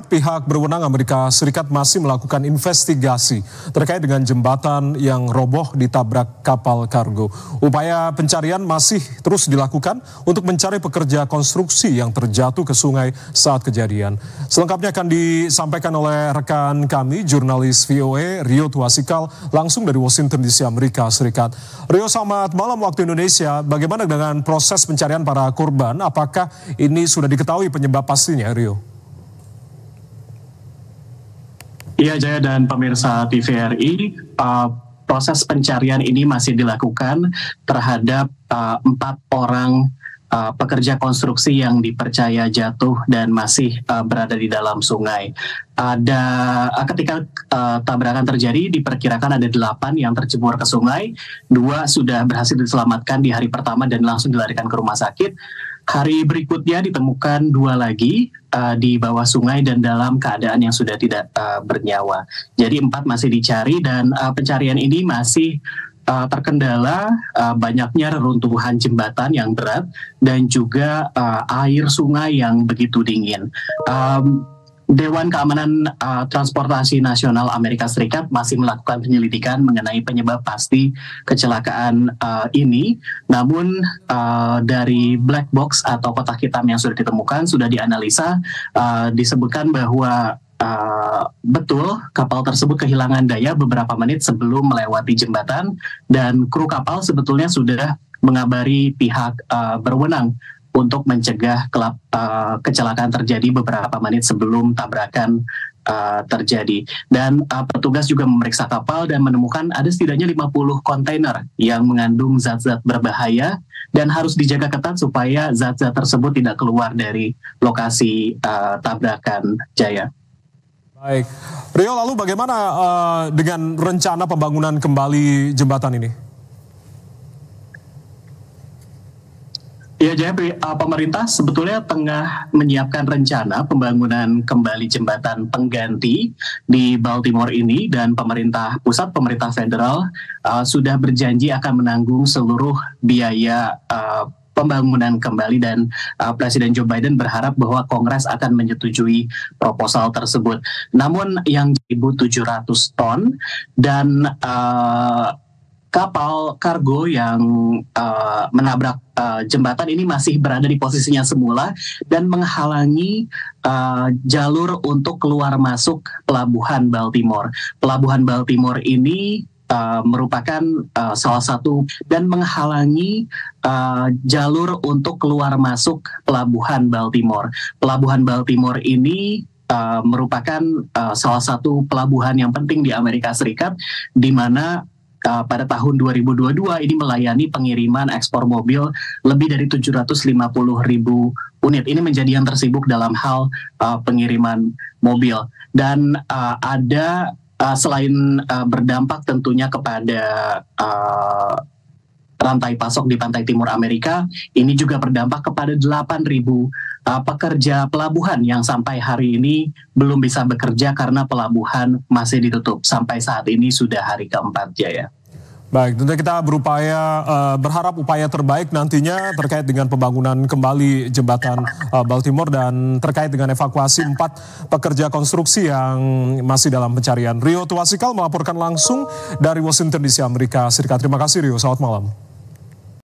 pihak berwenang Amerika Serikat masih melakukan investigasi terkait dengan jembatan yang roboh ditabrak kapal kargo. Upaya pencarian masih terus dilakukan untuk mencari pekerja konstruksi yang terjatuh ke sungai saat kejadian. Selengkapnya akan disampaikan oleh rekan kami, jurnalis VOA Rio Tuasikal, langsung dari Washington DC, Amerika Serikat. Rio, selamat malam waktu Indonesia. Bagaimana dengan proses pencarian para korban? Apakah ini sudah diketahui penyebab pastinya, Rio? Iya, Jaya dan pemirsa TVRI, proses pencarian ini masih dilakukan terhadap 4 orang pekerja konstruksi yang dipercaya jatuh dan masih berada di dalam sungai. Ketika tabrakan terjadi, diperkirakan ada 8 yang tercebur ke sungai, 2 sudah berhasil diselamatkan di hari pertama dan langsung dilarikan ke rumah sakit. Hari berikutnya ditemukan 2 lagi di bawah sungai dan dalam keadaan yang sudah tidak bernyawa. Jadi 4 masih dicari dan pencarian ini masih terkendala banyaknya reruntuhan jembatan yang berat dan juga air sungai yang begitu dingin. Dewan Keamanan Transportasi Nasional Amerika Serikat masih melakukan penyelidikan mengenai penyebab pasti kecelakaan ini. Namun dari black box atau kotak hitam yang sudah ditemukan, sudah dianalisa, disebutkan bahwa betul kapal tersebut kehilangan daya beberapa menit sebelum melewati jembatan dan kru kapal sebetulnya sudah mengabari pihak berwenang untuk mencegah kecelakaan terjadi beberapa menit sebelum tabrakan terjadi. Dan petugas juga memeriksa kapal dan menemukan ada setidaknya 50 kontainer yang mengandung zat-zat berbahaya dan harus dijaga ketat supaya zat-zat tersebut tidak keluar dari lokasi tabrakan, Jaya. Baik, Rio, lalu bagaimana dengan rencana pembangunan kembali jembatan ini? Ya, jadi pemerintah sebetulnya tengah menyiapkan rencana pembangunan kembali jembatan pengganti di Baltimore ini, dan pemerintah pusat, pemerintah federal sudah berjanji akan menanggung seluruh biaya pembangunan kembali, dan Presiden Joe Biden berharap bahwa Kongres akan menyetujui proposal tersebut. Namun yang 1.700 ton dan kapal kargo yang menabrak jembatan ini masih berada di posisinya semula dan menghalangi jalur untuk keluar masuk pelabuhan Baltimore. Pelabuhan Baltimore ini merupakan salah satu dan menghalangi jalur untuk keluar masuk pelabuhan Baltimore. Pelabuhan Baltimore ini merupakan salah satu pelabuhan yang penting di Amerika Serikat, di mana pada tahun 2022 ini melayani pengiriman ekspor mobil lebih dari 750.000 unit. Ini menjadi yang tersibuk dalam hal pengiriman mobil. Dan ada selain berdampak tentunya kepada rantai pasok di pantai timur Amerika, ini juga berdampak kepada 8.000 pekerja pelabuhan yang sampai hari ini belum bisa bekerja karena pelabuhan masih ditutup. Sampai saat ini sudah hari keempat, Jaya. Baik, tentunya kita berharap upaya terbaik nantinya terkait dengan pembangunan kembali jembatan Baltimore dan terkait dengan evakuasi 4 pekerja konstruksi yang masih dalam pencarian. Rio Tuasikal melaporkan langsung dari Washington DC, Amerika Serikat. Terima kasih, Rio. Selamat malam.